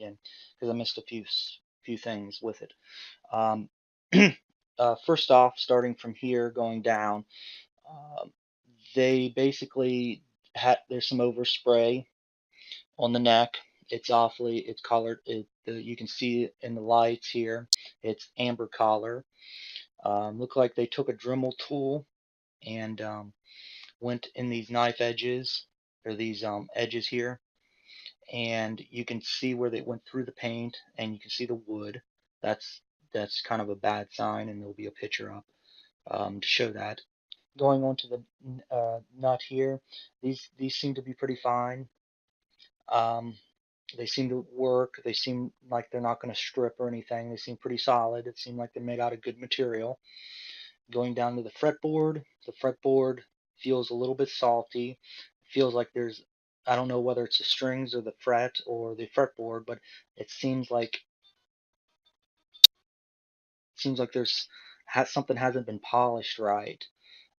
again because I missed a few things with it. Um, First off, starting from here going down, um, they basically had there's some overspray on the neck. It's colored. You can see it in the lights here. It's amber color. Look like they took a Dremel tool and went in these knife edges or these edges here, and you can see where they went through the paint, and you can see the wood. That's that's kind of a bad sign, and there'll be a picture up to show that. Going on to the nut here, these seem to be pretty fine. Um, they seem to work. They seem like they're not going to strip or anything. They seem pretty solid. It seemed like they're made out of good material. Going down to the fretboard feels a little bit salty. It feels like I don't know whether it's the strings or the fret or the fretboard, but it seems like something hasn't been polished right.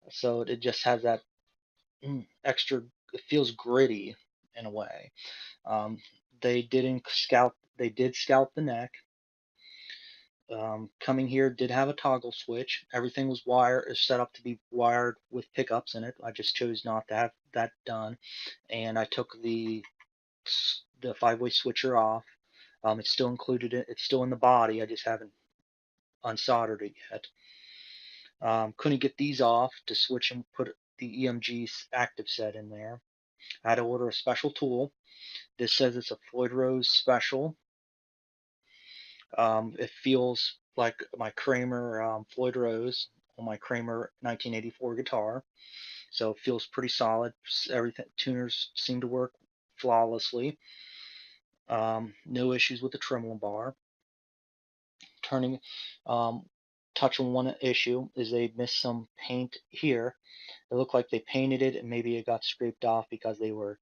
So it just has that extra. It feels gritty in a way. Um, they didn't scalp. They did scalp the neck. Coming here did have a toggle switch. Everything was is set up to be wired with pickups in it. I just chose not to have that done, and I took the five-way switcher off. It's still included. It's still in the body. I just haven't unsoldered it yet. Couldn't get these off to switch and put the EMG active set in there. I had to order a special tool. This says it's a Floyd Rose special. It feels like my Kramer Floyd Rose on my Kramer 1984 guitar, so it feels pretty solid. Everything tuners seem to work flawlessly. No issues with the trembling bar. Turning, um, touch on one issue is they missed some paint here. It looked like they painted it and maybe it got scraped off because they were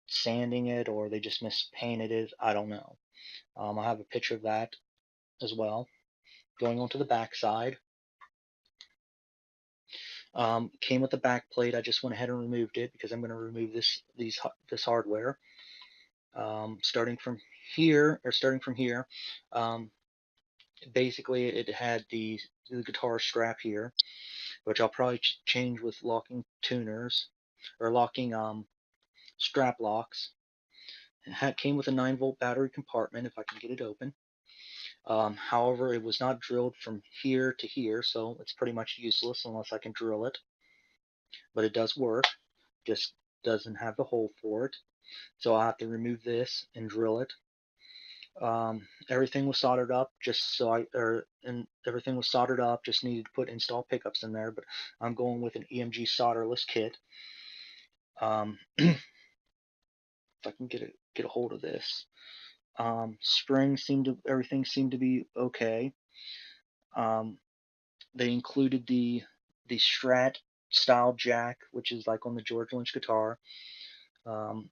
sanding it or they just mispainted it. I don't know. I have a picture of that as well. Going on to the back side. Came with the back plate. I just went ahead and removed it because I'm going to remove this hardware. Starting from here, um, basically it had the guitar strap here, which I'll probably change with locking tuners or locking strap locks. It came with a 9-volt battery compartment if I can get it open. However, it was not drilled from here to here, so it's pretty much useless unless I can drill it. But it does work, just doesn't have the hole for it. So I'll have to remove this and drill it. Everything was soldered up, and everything was soldered up. Just needed to put install pickups in there, but I'm going with an EMG solderless kit. If I can get a hold of this, everything seemed to be okay. Um, they included the Strat style jack, which is like on the George Lynch guitar. Um,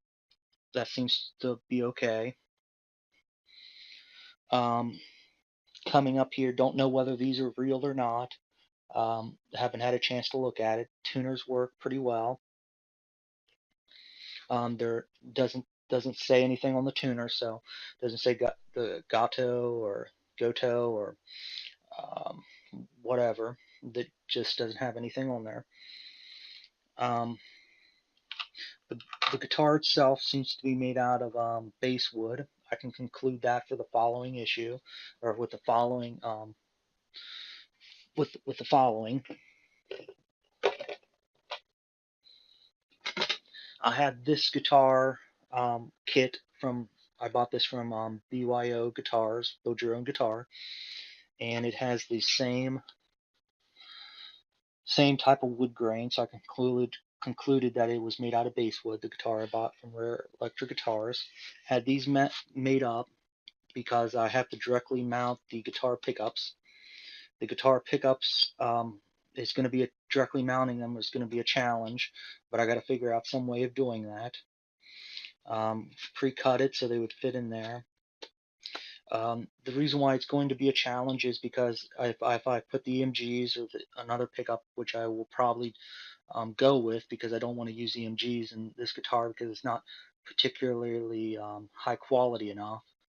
that seems to be okay. Um, Coming up here, don't know whether these are real or not. Haven't had a chance to look at it. Tuners work pretty well. There doesn't say anything on the tuner, so doesn't say the Gato or Goto or um, whatever. That just doesn't have anything on there. Um, the, the guitar itself seems to be made out of basswood. I can conclude that for the following issue, or with the following with the following. I had this guitar kit from I bought this from BYO Guitars, Build Your Own Guitar, and it has the same type of wood grain. So I concluded that it was made out of basswood. The guitar I bought from Rare Electric Guitars had these made up because I have to directly mount the guitar pickups. The guitar pickups is going to be directly mounting them is going to be a challenge, but I got to figure out some way of doing that. Pre-cut it so they would fit in there. The reason why it's going to be a challenge is because if I put the EMGs or another pickup, which I will probably go with because I don't want to use EMGs in this guitar because it's not particularly high quality enough.